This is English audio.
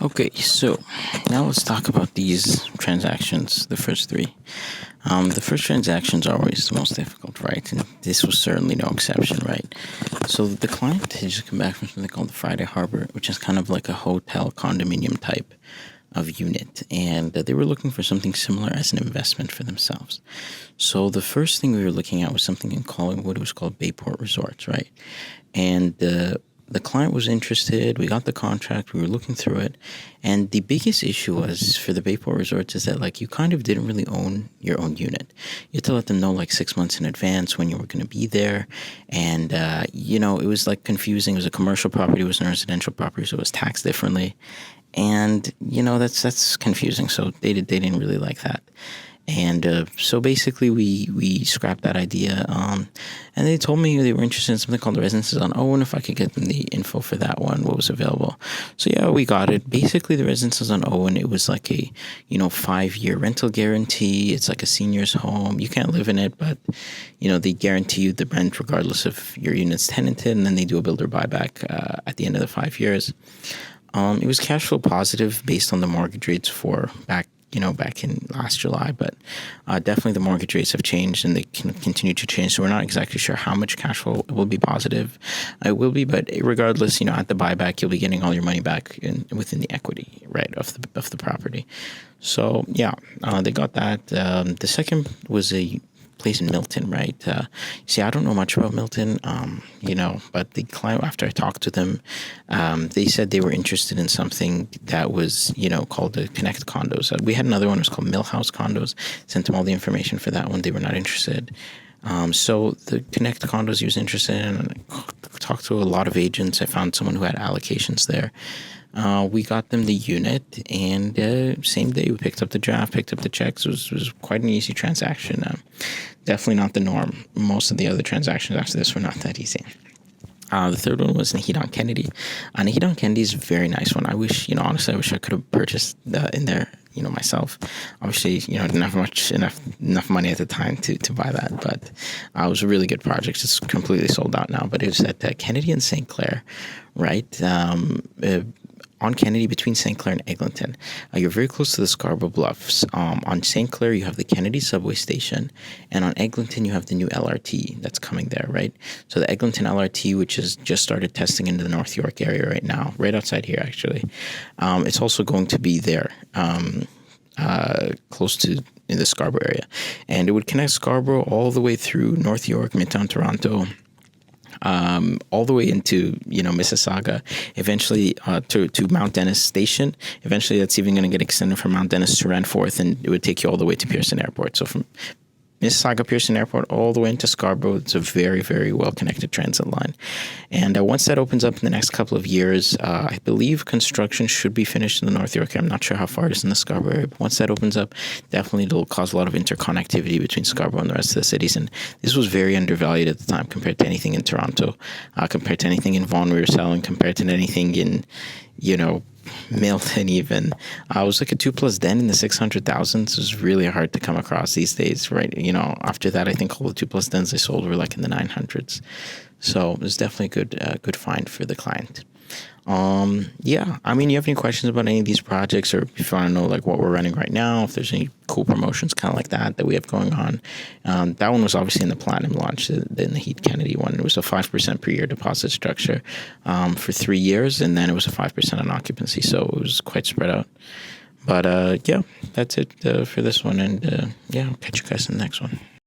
Okay, so now let's talk about these transactions, the first three. The first transactions are always the most difficult, right? And this was certainly no exception, right? So the client had just come back from something called the Friday Harbor, which is kind of like a hotel condominium type of unit. And they were looking for something similar as an investment for themselves. So the first thing we were looking at was something in Collingwood. It was called Bayport Resorts, right? And the client was interested. We got the contract. We were looking through it. And the biggest issue was for the Bayport Resorts is that like you kind of didn't really own your own unit. You had to let them know like 6 months in advance when you were going to be there. And, it was like confusing. It was a commercial property. It was a residential property. So it was taxed differently. And, that's confusing. So they didn't really like that. And so basically we scrapped that idea. And they told me they were interested in something called the Residences on Owen, if I could get them the info for that one, what was available. So yeah, we got it. Basically, the Residences on Owen, it was like a, 5-year rental guarantee. It's like a senior's home. You can't live in it, but, they guarantee you the rent regardless of your unit's tenanted. And then they do a builder buyback at the end of the 5 years. It was cash flow positive based on the mortgage rates for back in last July, but definitely the mortgage rates have changed and they can continue to change. So we're not exactly sure how much cash flow will be positive. It will be, but regardless, at the buyback, you'll be getting all your money back within the equity, right, of the property. So yeah, they got that. The second was a place in Milton, right? See, I don't know much about Milton, but the client, after I talked to them, they said they were interested in something that was, called the Connectt Condos. We had another one, it was called Millhouse Condos. Sent them all the information for that one. They were not interested. So the Connectt Condos he was interested in, and I talked to a lot of agents. I found someone who had allocations there. We got them the unit, and same day we picked up the draft, picked up the checks. It was quite an easy transaction. Definitely not the norm. Most of the other transactions after this were not that easy. The third one was Connectt on Kennedy. Connectt on Kennedy is a very nice one. I wish, honestly, I wish I could have purchased in there, myself. Obviously, didn't have enough money at the time to buy that, but it was a really good project. It's completely sold out now, but it was at Kennedy and St. Clair, right? On Kennedy between St. Clair and Eglinton. You're very close to the Scarborough Bluffs. On St. Clair, you have the Kennedy subway station, and on Eglinton, you have the new LRT that's coming there, right? So the Eglinton LRT, which has just started testing into the North York area right now, right outside here, actually. It's also going to be there, close to in the Scarborough area. And it would connect Scarborough all the way through North York, Midtown Toronto, all the way into, Mississauga, eventually to Mount Dennis Station. Eventually, that's even going to get extended from Mount Dennis to Renforth, and it would take you all the way to Pearson Airport. So from Mississauga Pearson Airport all the way into Scarborough, it's a very, very well-connected transit line. And once that opens up in the next couple of years, I believe construction should be finished in the North York area. I'm not sure how far it is in the Scarborough area, but once that opens up, definitely it'll cause a lot of interconnectivity between Scarborough and the rest of the cities. And this was very undervalued at the time compared to anything in Toronto, compared to anything in Vaughan we were selling, compared to anything in, Milton even. I was like a 2+ den in the 600,000s. It was really hard to come across these days, right? After that, I think all the 2+ dens they sold were like in the 900s. So it was definitely a good find for the client. Yeah, you have any questions about any of these projects, or if you want to know like what we're running right now, if there's any cool promotions kind of like that we have going on. That one was obviously in the Platinum launch, in the Heat Kennedy one. It was a 5% per year deposit structure for 3 years, and then it was a 5% on occupancy, so it was quite spread out. But yeah, that's it for this one, and yeah, I'll catch you guys in the next one.